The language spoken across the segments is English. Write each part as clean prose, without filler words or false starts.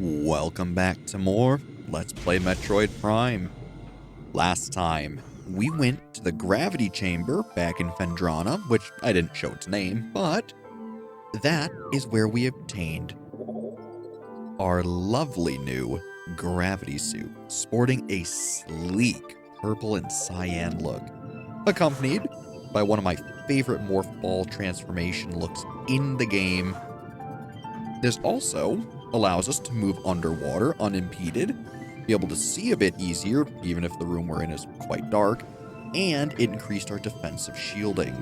Welcome back to more Let's Play Metroid Prime. Last time, we went to the gravity chamber back in Phendrana, which I didn't show its name, but that is where we obtained our lovely new gravity suit, sporting a sleek purple and cyan look, accompanied by one of my favorite morph ball transformation looks in the game. This also allows us to move underwater unimpeded, be able to see a bit easier, even if the room we're in is quite dark, and it increased our defensive shielding.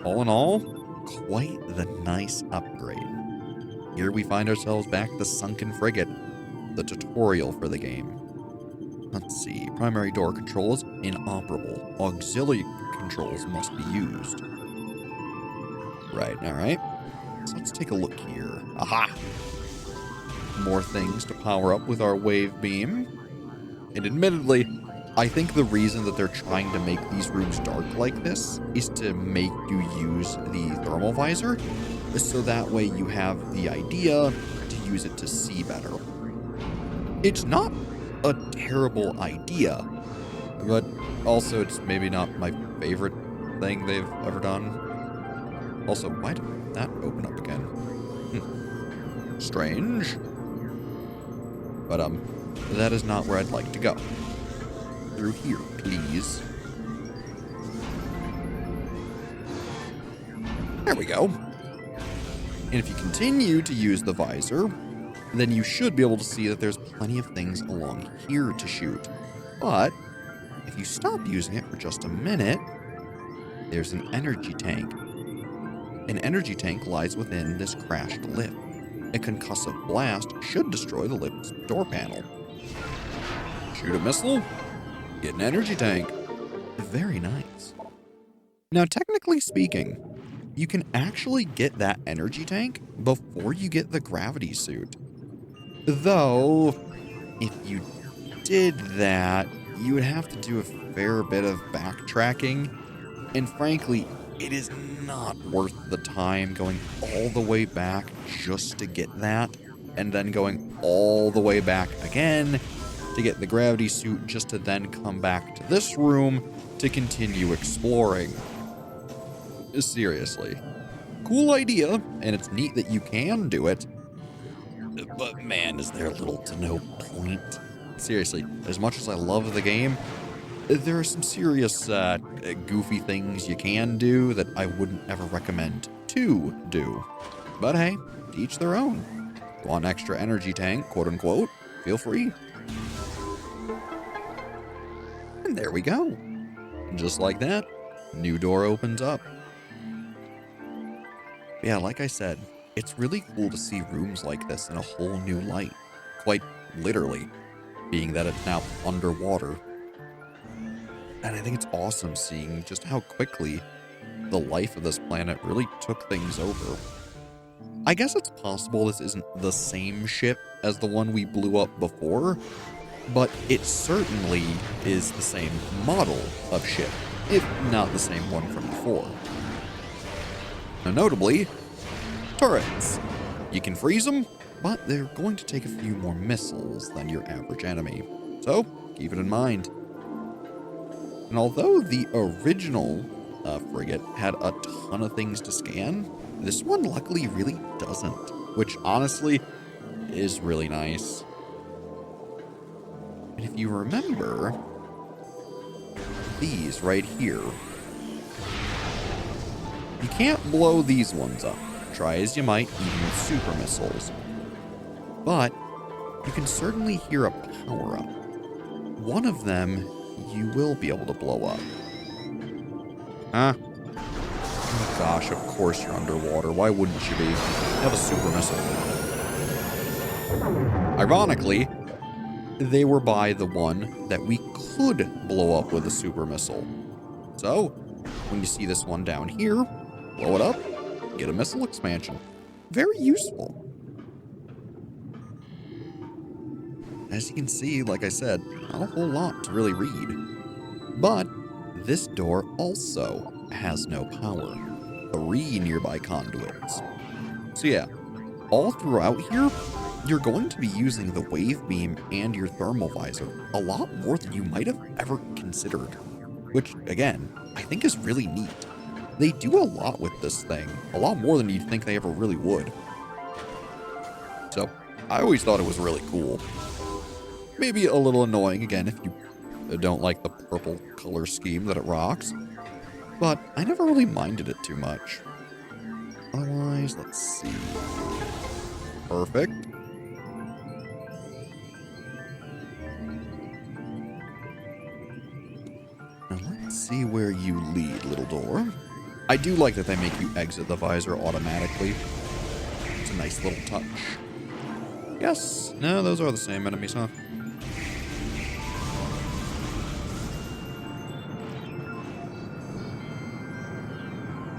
All in all, quite the nice upgrade. Here we find ourselves back at the sunken frigate, the tutorial for the game. Let's see, primary door controls inoperable. Auxiliary controls must be used. Right, alright. So let's take a look here. Aha! More things to power up with our wave beam. And admittedly, I think the reason that they're trying to make these rooms dark like this is to make you use the thermal visor, so that way you have the idea to use it to see better. It's not a terrible idea, but also it's maybe not my favorite thing they've ever done. Also, why did that open up again? Strange. But, that is not where I'd like to go. Through here, please. There we go. And if you continue to use the visor, then you should be able to see that there's plenty of things along here to shoot. But if you stop using it for just a minute, there's an energy tank. An energy tank lies within this crashed lift. A concussive blast should destroy the lift's door panel. Shoot a missile, get an energy tank. Very nice. Now, technically speaking, you can actually get that energy tank before you get the gravity suit. Though, if you did that, you would have to do a fair bit of backtracking. And frankly, it is not worth the time going all the way back just to get that, and then going all the way back again to get the gravity suit just to then come back to this room to continue exploring. Seriously. Cool idea, and it's neat that you can do it, but man, is there little to no point. Seriously, as much as I love the game, there are some serious goofy things you can do that I wouldn't ever recommend to do. But hey, to each their own. Want an extra energy tank, quote unquote, feel free. And there we go. Just like that, new door opens up. Yeah, like I said, it's really cool to see rooms like this in a whole new light. Quite literally, being that it's now underwater. And I think it's awesome seeing just how quickly the life of this planet really took things over. I guess it's possible this isn't the same ship as the one we blew up before, but it certainly is the same model of ship, if not the same one from before. Now, notably, turrets. You can freeze them, but they're going to take a few more missiles than your average enemy. So, keep it in mind. And although the original frigate had a ton of things to scan, this one luckily really doesn't, which honestly is really nice. And if you remember, these right here, you can't blow these ones up, try as you might, even with super missiles. But you can certainly hear a power-up. One of them you will be able to blow up. Huh? Oh gosh, of course you're underwater. Why wouldn't you be? You have a super missile. Ironically, they were by the one that we could blow up with a super missile. So, when you see this one down here, blow it up, get a missile expansion. Very useful. As you can see, like I said, not a whole lot to really read. But this door also has no power. 3 nearby conduits. So yeah, all throughout here, you're going to be using the wave beam and your thermal visor a lot more than you might have ever considered. Which, again, I think is really neat. They do a lot with this thing, a lot more than you'd think they ever really would. So, I always thought it was really cool. Maybe a little annoying, again, if you don't like the purple color scheme that it rocks. But I never really minded it too much. Otherwise, let's see. Perfect. Now let's see where you lead, little door. I do like that they make you exit the visor automatically. It's a nice little touch. Yes. No, those are the same enemies, huh?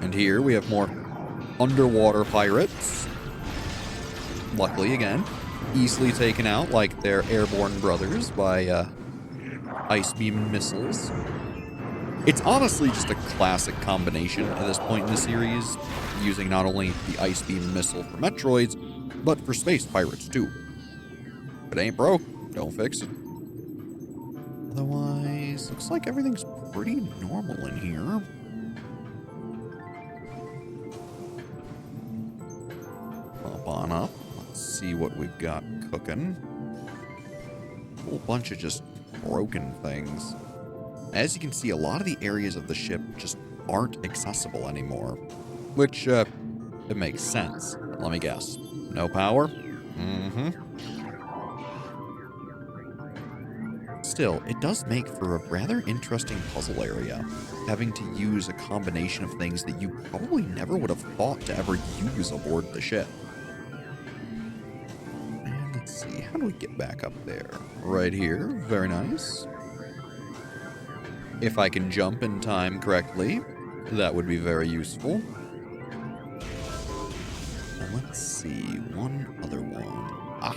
And here we have more underwater pirates. Luckily, again, easily taken out like their airborne brothers by ice beam missiles. It's honestly just a classic combination at this point in the series, using not only the ice beam missile for Metroids, but for space pirates too. If it ain't broke, don't fix it. Otherwise, looks like everything's pretty normal in here. Hop on up. Let's see what we've got cooking. A whole bunch of just broken things. As you can see, a lot of the areas of the ship just aren't accessible anymore. Which, it makes sense. Let me guess. No power? Mm-hmm. Still, it does make for a rather interesting puzzle area, having to use a combination of things that you probably never would have thought to ever use aboard the ship. And let's see, how do we get back up there? Right here. Very nice. If I can jump in time correctly, that would be very useful. And let's see, one other one. Ah.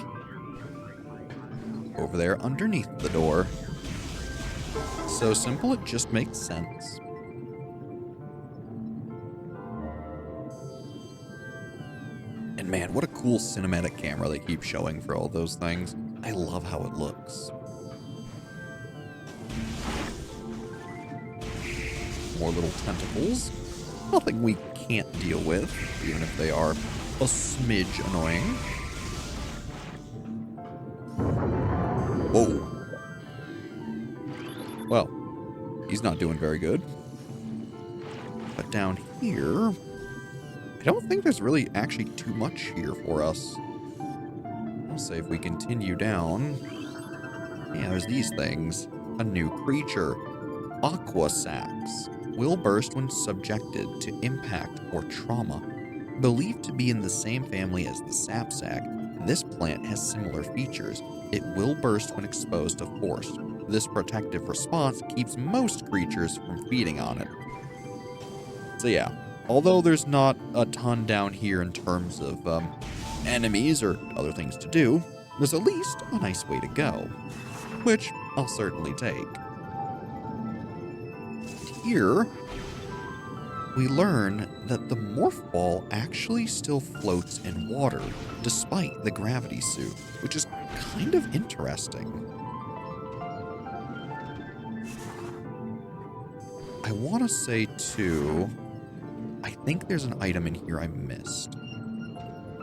Over there underneath the door. So simple, it just makes sense. And man, what a cool cinematic camera they keep showing for all those things. I love how it looks. More little tentacles. Nothing we can't deal with, even if they are a smidge annoying. Whoa. Well, he's not doing very good. But down here, I don't think there's really actually too much here for us. I'll say if we continue down. Yeah, there's these things. A new creature. Aqua sacs. Will burst when subjected to impact or trauma. Believed to be in the same family as the sapsack, this plant has similar features. It will burst when exposed to force. This protective response keeps most creatures from feeding on it. So yeah, although there's not a ton down here in terms of enemies or other things to do, there's at least a nice way to go, which I'll certainly take. Here, we learn that the morph ball actually still floats in water, despite the gravity suit, which is kind of interesting. I want to say, too, I think there's an item in here I missed.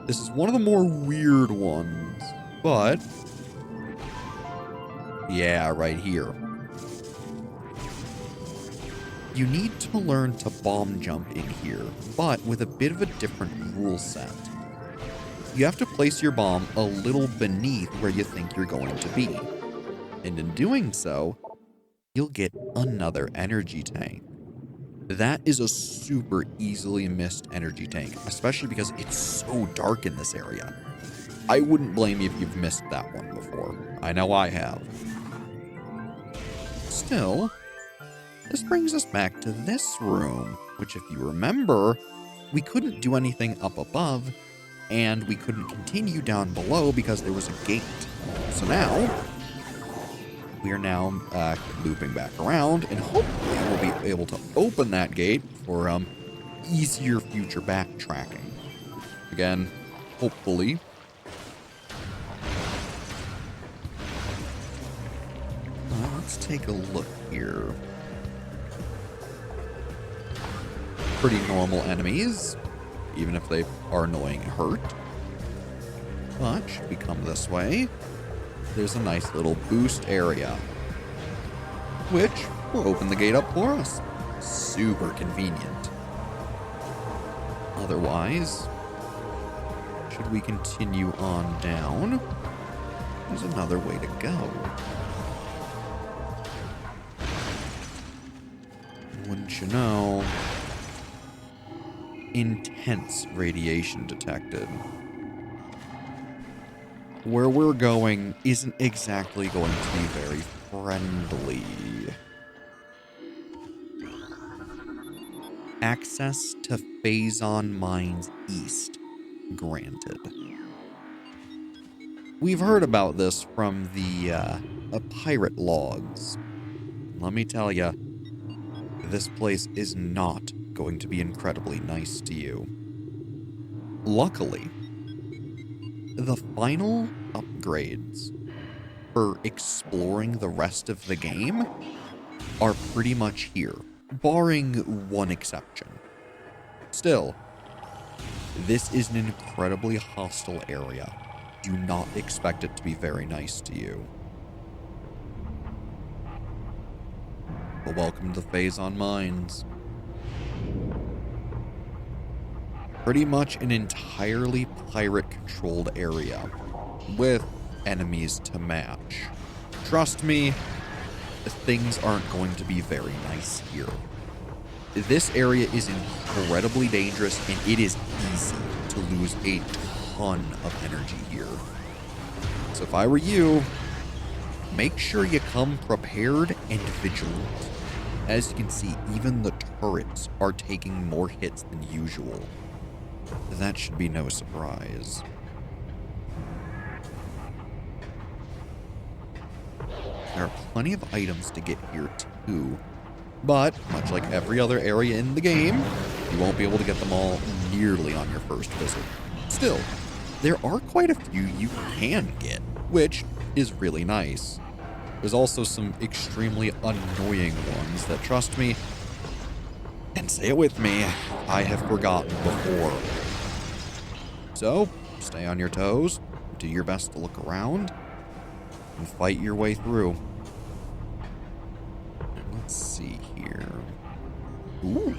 This is one of the more weird ones, but yeah, right here. You need to learn to bomb jump in here, but with a bit of a different rule set. You have to place your bomb a little beneath where you think you're going to be. And in doing so, you'll get another energy tank. That is a super easily missed energy tank, especially because it's so dark in this area. I wouldn't blame you if you've missed that one before. I know I have. Still, this brings us back to this room, which if you remember, we couldn't do anything up above, and we couldn't continue down below because there was a gate. So now, we are now looping back around, and hopefully we'll be able to open that gate for easier future backtracking. Again, hopefully. let's take a look here. Pretty normal enemies, even if they are annoying and hurt. But should we come this way, there's a nice little boost area, which will open the gate up for us. Super convenient. Otherwise, should we continue on down, there's another way to go. Wouldn't you know, intense radiation detected. Where we're going isn't exactly going to be very friendly. Access to Phazon Mines East granted. We've heard about this from the pirate logs. Let me tell you, this place is not going to be incredibly nice to you. Luckily, the final upgrades for exploring the rest of the game are pretty much here, barring one exception. Still, this is an incredibly hostile area. Do not expect it to be very nice to you. But welcome to Phazon Mines. Pretty much an entirely pirate-controlled area, with enemies to match. Trust me, things aren't going to be very nice here. This area is incredibly dangerous, and it is easy to lose a ton of energy here. So if I were you, make sure you come prepared and vigilant. As you can see, even the turrets are taking more hits than usual. That should be no surprise. There are plenty of items to get here too, but much like every other area in the game, you won't be able to get them all nearly on your first visit. Still, there are quite a few you can get, which is really nice. There's also some extremely annoying ones that, trust me, and say it with me, I have forgotten before. So, stay on your toes, do your best to look around, and fight your way through. Let's see here. Ooh.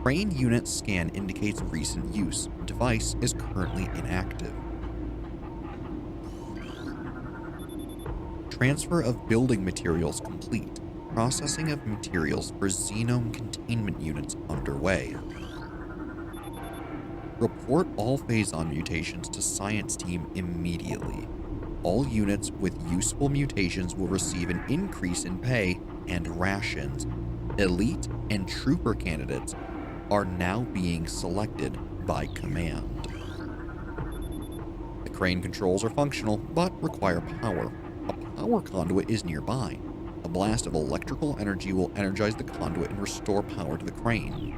Crane unit scan indicates recent use. Device is currently inactive. Transfer of building materials complete. Processing of materials for Xenome containment units underway. Report all Phazon mutations to science team immediately. All units with useful mutations will receive an increase in pay and rations. Elite and trooper candidates are now being selected by command. The crane controls are functional, but require power. A power conduit is nearby. A blast of electrical energy will energize the conduit and restore power to the crane.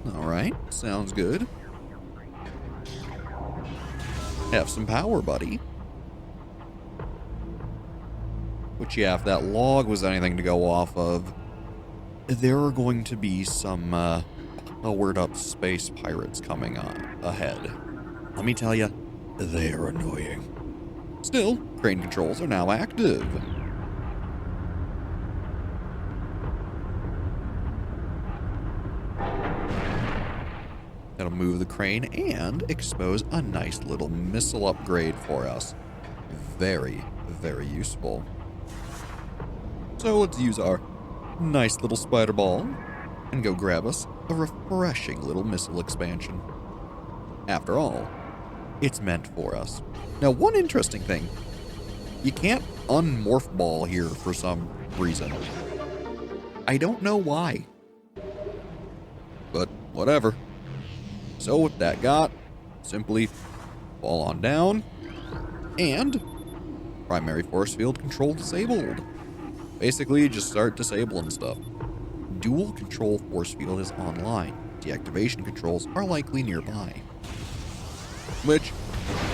Alright, sounds good. Have some power, buddy. But yeah, if that log was anything to go off of, there are going to be some powered up space pirates coming ahead. Let me tell you, they are annoying. Still, crane controls are now active. That'll move the crane and expose a nice little missile upgrade for us. Very, very useful. So let's use our nice little spider ball and go grab us a refreshing little missile expansion. After all, it's meant for us. Now, one interesting thing, you can't unmorph ball here for some reason. I don't know why, but whatever. So with that got, simply fall on down, and primary force field control disabled. Basically, just start disabling stuff. Dual control force field is online. Deactivation controls are likely nearby. Which,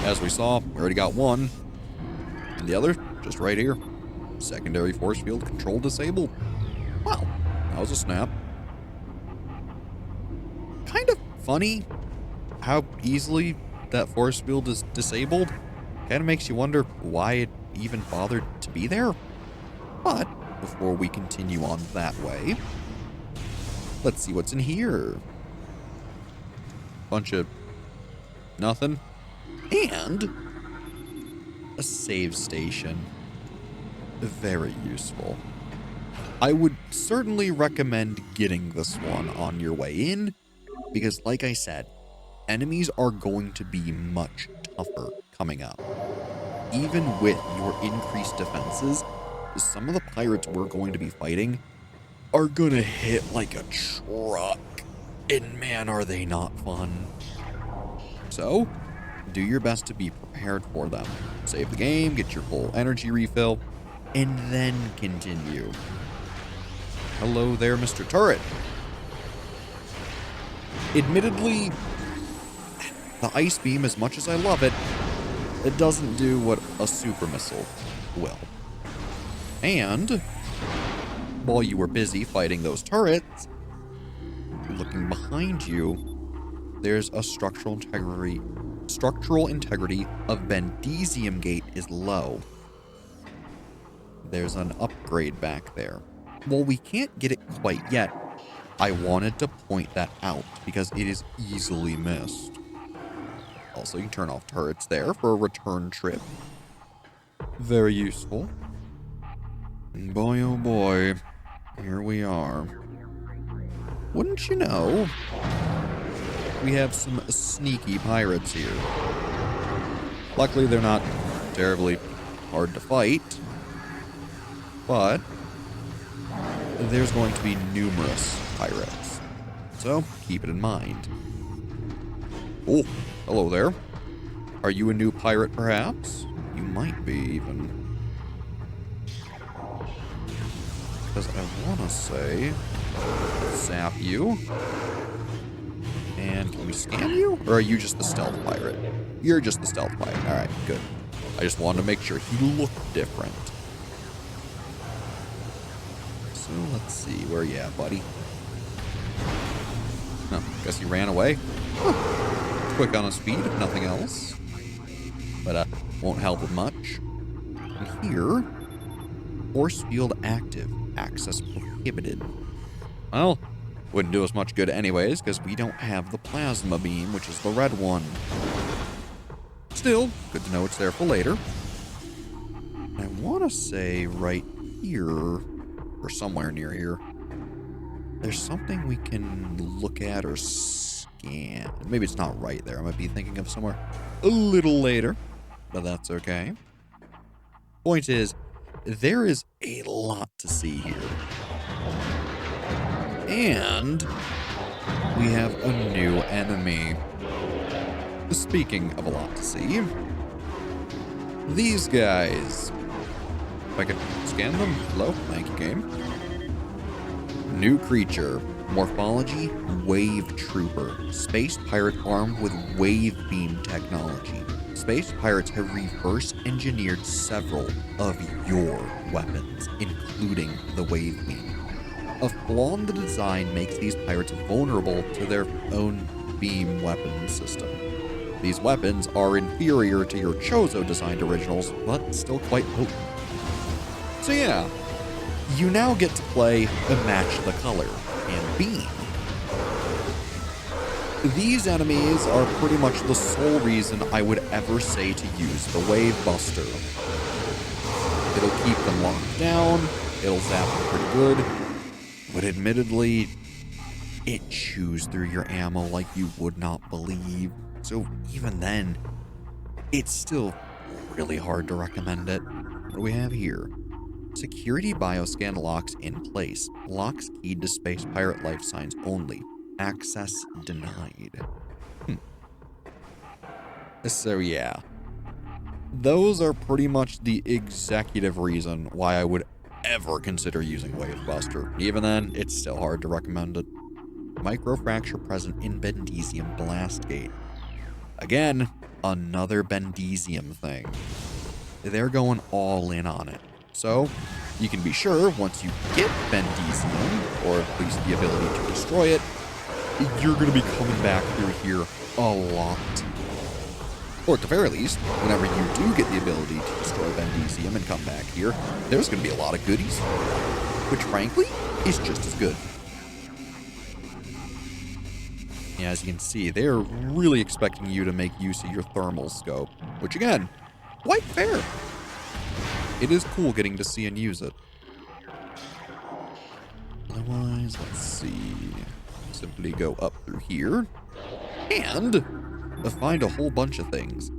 as we saw, we already got one, and the other just right here. Secondary force field control disabled. Wow, that was a snap. Kind of funny how easily that force field is disabled. Kind of makes you wonder why it even bothered to be there. But before we continue on that way, let's see what's in here. Bunch of nothing. And a save station. Very useful. I would certainly recommend getting this one on your way in, because like I said, enemies are going to be much tougher coming up. Even with your increased defenses, some of the pirates we're going to be fighting are gonna hit like a truck. And man, are they not fun. So, do your best to be prepared for them. Save the game, get your full energy refill, and then continue. Hello there, Mr. Turret. Admittedly, the ice beam, as much as I love it, it doesn't do what a super missile will. And while you were busy fighting those turrets, looking behind you, there's a structural integrity of Bendesium Gate is low. There's an upgrade back there. While we can't get it quite yet, I wanted to point that out because it is easily missed. Also, you can turn off turrets there for a return trip. Very useful. And boy, oh boy, here we are. Wouldn't you know, we have some sneaky pirates here. Luckily, they're not terribly hard to fight, but there's going to be numerous pirates, so keep it in mind. Oh, hello there. Are you a new pirate, perhaps? You might be, even. Because I want to say, zap you. And can we scan you? Or are you just the stealth pirate? You're just the stealth pirate. Alright, good. I just wanted to make sure he looked different. So let's see, where you at, buddy? Oh, guess he ran away. Huh. Quick on his feet, if nothing else. But won't help with much. And here, force field active, access prohibited. Well, wouldn't do us much good anyways, because we don't have the plasma beam, which is the red one. Still, good to know it's there for later. I want to say right here, or somewhere near here, there's something we can look at or scan. Maybe it's not right there. I might be thinking of somewhere a little later, but that's okay. Point is, there is a lot to see here. And we have a new enemy. Speaking of a lot to see, these guys. If I could scan them. Hello, thank you, game. New creature. Morphology, Wave Trooper. Space pirate armed with wave beam technology. Space pirates have reverse engineered several of your weapons, including the wave beam. A flaw in the design makes these pirates vulnerable to their own beam weapon system. These weapons are inferior to your Chozo-designed originals, but still quite potent. So yeah, you now get to play a Match the Color and Beam. These enemies are pretty much the sole reason I would ever say to use the Wave Buster. It'll keep them locked down, it'll zap them pretty good, but admittedly, it chews through your ammo like you would not believe. So even then, it's still really hard to recommend it. What do we have here? Security bioscan locks in place. Locks keyed to space pirate life signs only. Access denied. So yeah. Those are pretty much the executive reason why I would ever consider using Wave Buster. Even then, it's still hard to recommend it. Microfracture present in Bendesium Blast Gate. Again, another Bendesium thing. they're going all in on it. So, you can be sure once you get Bendisium, or at least the ability to destroy it, you're going to be coming back through here a lot. Or at the very least, whenever you do get the ability to destroy Bendisium and come back here, there's going to be a lot of goodies, which frankly is just as good. Yeah, as you can see, they're really expecting you to make use of your thermal scope, which again, quite fair. It is cool getting to see and use it. Otherwise, let's see. Simply go up through here and find a whole bunch of things.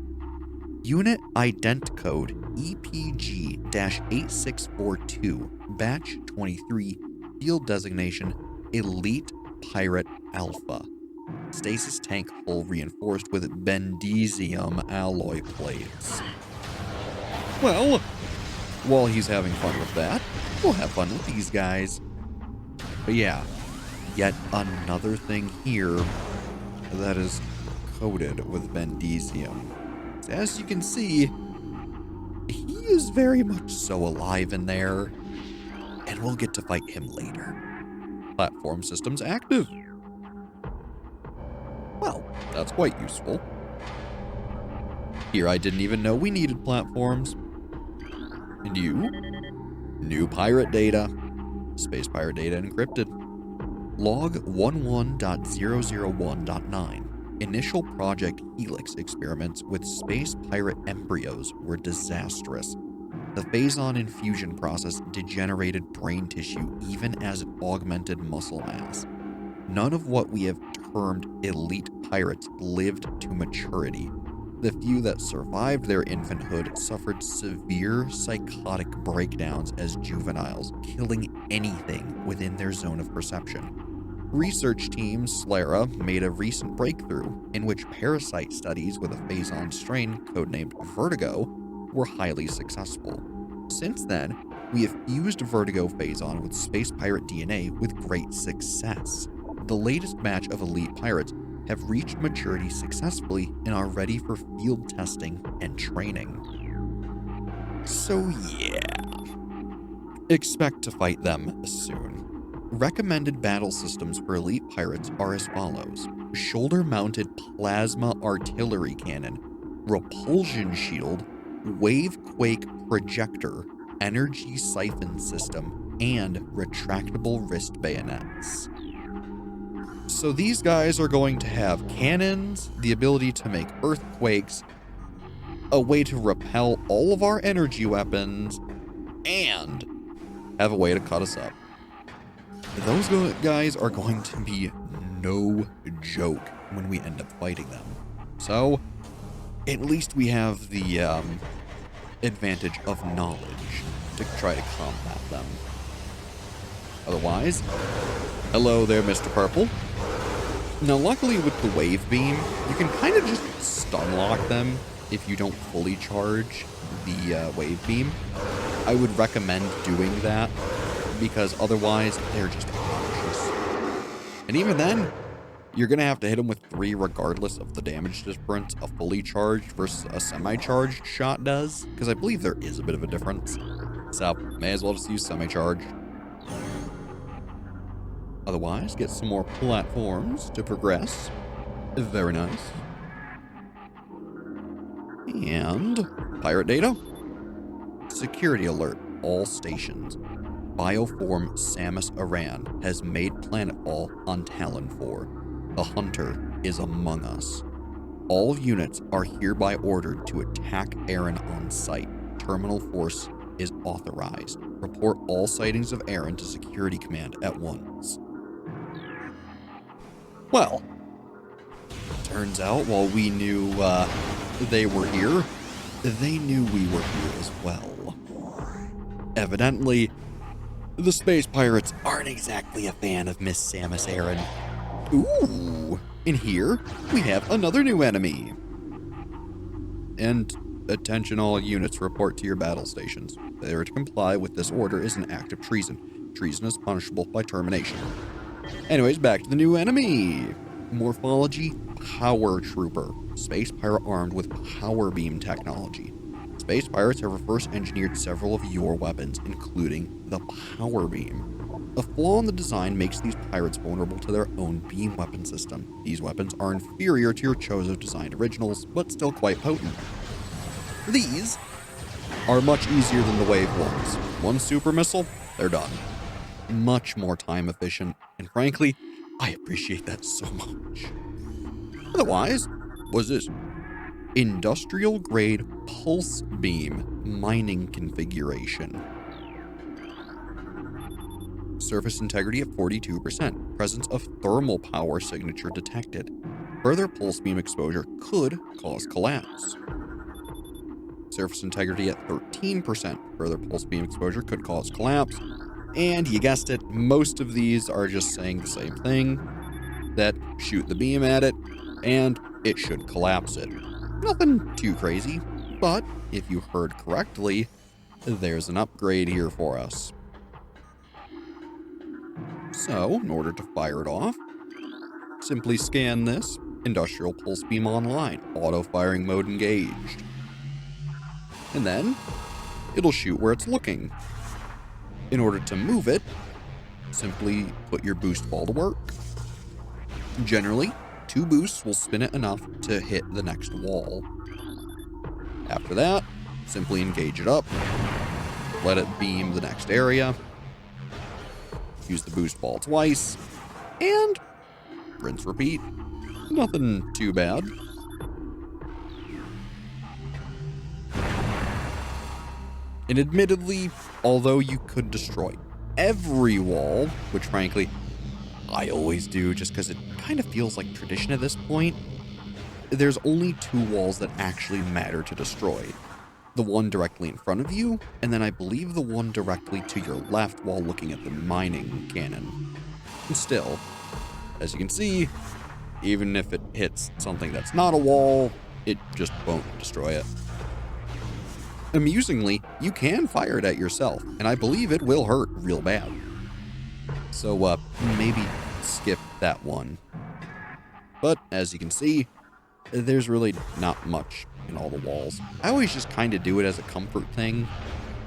Unit ident code EPG-8642, batch 23, field designation Elite Pirate Alpha. Stasis tank hull reinforced with Bendisium alloy plates. Well, while he's having fun with that, we'll have fun with these guys. But yeah, yet another thing here that is coated with Bendisium. As you can see, he is very much so alive in there, and we'll get to fight him later. Platform systems active. Well, that's quite useful. Here I didn't even know we needed platforms. New pirate data. Space pirate data encrypted. Log 11.001.9. Initial Project Helix experiments with space pirate embryos were disastrous. The Phazon infusion process degenerated brain tissue even as it augmented muscle mass. None of what we have termed elite pirates lived to maturity. The few that survived their infanthood suffered severe psychotic breakdowns as juveniles, killing anything within their zone of perception. Research team Slara made a recent breakthrough in which parasite studies with a Phazon strain codenamed Vertigo were highly successful. Since then, we have fused Vertigo Phazon with space pirate DNA with great success. The latest batch of elite pirates have reached maturity successfully and are ready for field testing and training. So yeah, expect to fight them soon. Recommended battle systems for elite pirates are as follows: shoulder-mounted plasma artillery cannon, repulsion shield, wavequake projector, energy siphon system, and retractable wrist bayonets. So these guys are going to have cannons, the ability to make earthquakes, a way to repel all of our energy weapons, and have a way to cut us up. Those guys are going to be no joke when we end up fighting them. So, at least we have the advantage of knowledge to try to combat them. Otherwise, hello there, Mr. Purple. Now, luckily with the wave beam, you can kind of just stun lock them if you don't fully charge the wave beam. I would recommend doing that because otherwise they're just obnoxious. And even then, you're going to have to hit them with 3 regardless of the damage difference a fully charged versus a semi-charged shot does, because I believe there is a bit of a difference. So, may as well just use semi-charged. Otherwise, get some more platforms to progress. Very nice. And pirate data. Security alert, all stations. Bioform Samus Aran has made planetfall on Talon 4. The Hunter is among us. All units are hereby ordered to attack Aaron on site. Terminal force is authorized. Report all sightings of Aaron to Security Command at once. Well, turns out while we knew they were here, they knew we were here as well. Evidently, the space pirates aren't exactly a fan of Miss Samus Aran. Ooh, and here we have another new enemy. And attention all units, report to your battle stations. Failure to comply with this order is an act of treason. Treason is punishable by termination. Anyways, back to the new enemy. Morphology, Power Trooper. Space pirate armed with power beam technology. Space pirates have reverse engineered several of your weapons, including the power beam. A flaw in the design makes these pirates vulnerable to their own beam weapon system. These weapons are inferior to your Chozo designed originals, but still quite potent. These are much easier than the wave ones. One super missile, they're done. Much more time efficient, and frankly, I appreciate that so much. Otherwise, what's this? Industrial grade pulse beam mining configuration. Surface integrity at 42%. Presence of thermal power signature detected. Further pulse beam exposure could cause collapse. Surface integrity at 13%. Further pulse beam exposure could cause collapse. And you guessed it, most of these are just saying the same thing, that shoot the beam at it, and it should collapse it. Nothing too crazy, but if you heard correctly, there's an upgrade here for us. So, in order to fire it off, simply scan this. Industrial Pulse Beam online. Auto firing mode engaged. And then, it'll shoot where it's looking. In order to move it, simply put your boost ball to work. Generally, 2 boosts will spin it enough to hit the next wall. After that, simply engage it up. Let it beam the next area. Use the boost ball twice, and rinse repeat. Nothing too bad. And admittedly, although you could destroy every wall, which frankly, I always do just because it kind of feels like tradition at this point, there's only 2 walls that actually matter to destroy. The one directly in front of you, and then I believe the one directly to your left while looking at the mining cannon. And still, as you can see, even if it hits something that's not a wall, it just won't destroy it. Amusingly, you can fire it at yourself, and I believe it will hurt real bad. So, maybe skip that one. But, as you can see, there's really not much in all the walls. I always just kind of do it as a comfort thing,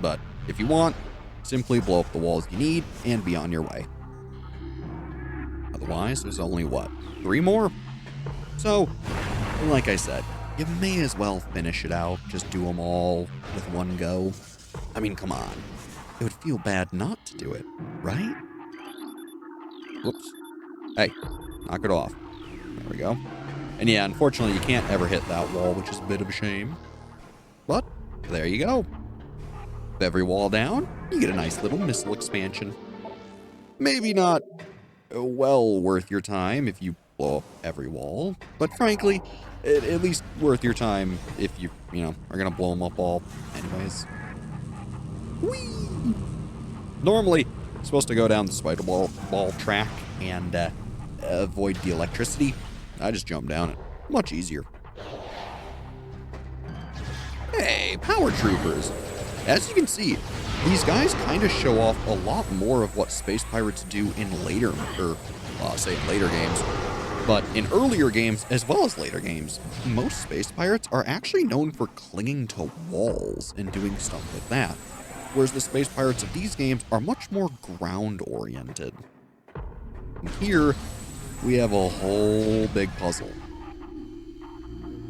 but if you want, simply blow up the walls you need and be on your way. Otherwise, there's only, 3 more? So, like I said, you may as well finish it out, just do them all with one go. I mean, come on. It would feel bad not to do it, right? Whoops. Hey, knock it off. There we go. And yeah, unfortunately, you can't ever hit that wall, which is a bit of a shame. But, there you go. With every wall down, you get a nice little missile expansion. Maybe not well worth your time if you blow up every wall, but frankly, at least worth your time if you are gonna blow them up all anyways. Whee! Normally, you're supposed to go down the spider ball track and avoid the electricity. I just jumped down it. Much easier. Hey, power troopers! As you can see, these guys kind of show off a lot more of what space pirates do in later games. But in earlier games, as well as later games, most space pirates are actually known for clinging to walls and doing stuff like that. Whereas the space pirates of these games are much more ground-oriented. And here, we have a whole big puzzle.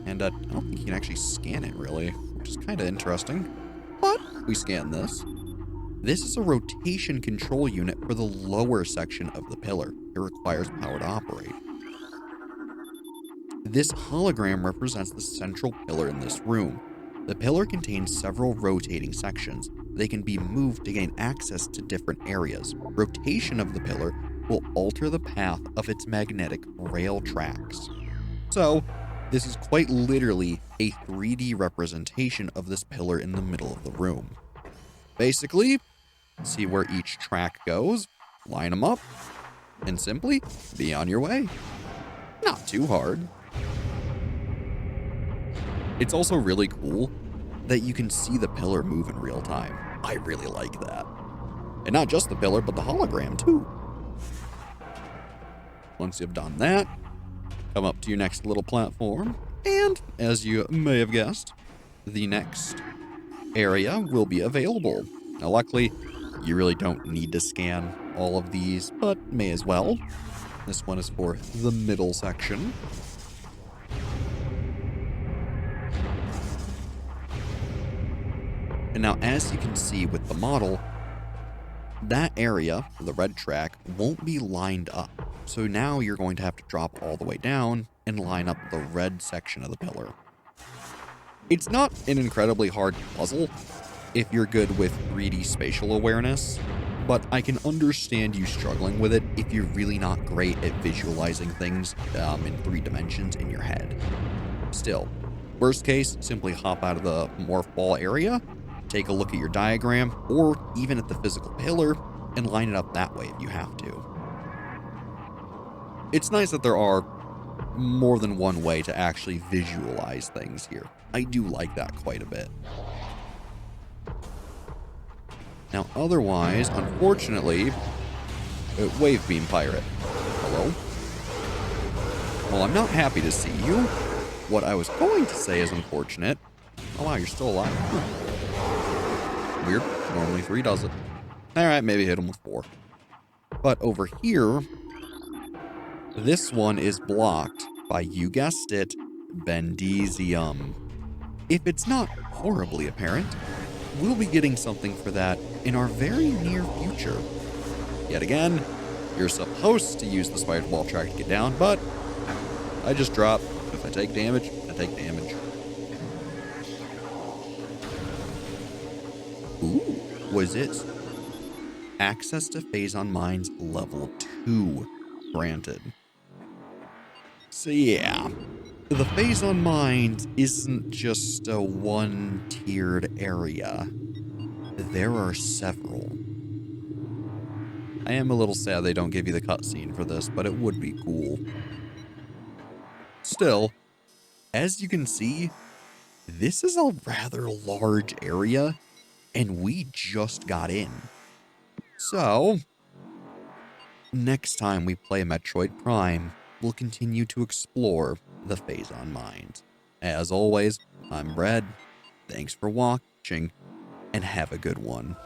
And I don't think you can actually scan it, really, which is kind of interesting. But we scan this. This is a rotation control unit for the lower section of the pillar. It requires power to operate. This hologram represents the central pillar in this room. The pillar contains several rotating sections. They can be moved to gain access to different areas. Rotation of the pillar will alter the path of its magnetic rail tracks. So, this is quite literally a 3D representation of this pillar in the middle of the room. Basically, see where each track goes, line them up, and simply be on your way. Not too hard. It's also really cool that you can see the pillar move in real time. I really like that. And not just the pillar, but the hologram too. Once you've done that, come up to your next little platform, and as you may have guessed, the next area will be available. Now, luckily, you really don't need to scan all of these, but may as well. This one is for the middle section. And now, as you can see with the model, that area, the red track, won't be lined up. So now you're going to have to drop all the way down and line up the red section of the pillar. It's not an incredibly hard puzzle if you're good with 3D spatial awareness, but I can understand you struggling with it if you're really not great at visualizing things in 3 dimensions in your head. Still, worst case, simply hop out of the morph ball area, take a look at your diagram, or even at the physical pillar, and line it up that way if you have to. It's nice that there are more than one way to actually visualize things here. I do like that quite a bit. Now, otherwise, unfortunately, Wave Beam Pirate. Hello? Well, I'm not happy to see you. What I was going to say is unfortunate. Oh wow, you're still alive. Weird. Normally 3 does it. Alright, maybe hit him with 4. But over here, this one is blocked by, you guessed it, Bendezium. If it's not horribly apparent, we'll be getting something for that in our very near future. Yet again, you're supposed to use the spider ball track to get down, but I just drop. If I take damage, I take damage. Ooh, what is this? Access to Phazon Mines level 2 granted. So yeah, the Phazon Mines isn't just a one-tiered area. There are several. I am a little sad they don't give you the cutscene for this, but it would be cool. Still, as you can see, this is a rather large area, and we just got in. So, next time we play Metroid Prime, we'll continue to explore the Phazon Mines. As always, I'm Brad. Thanks for watching, and have a good one.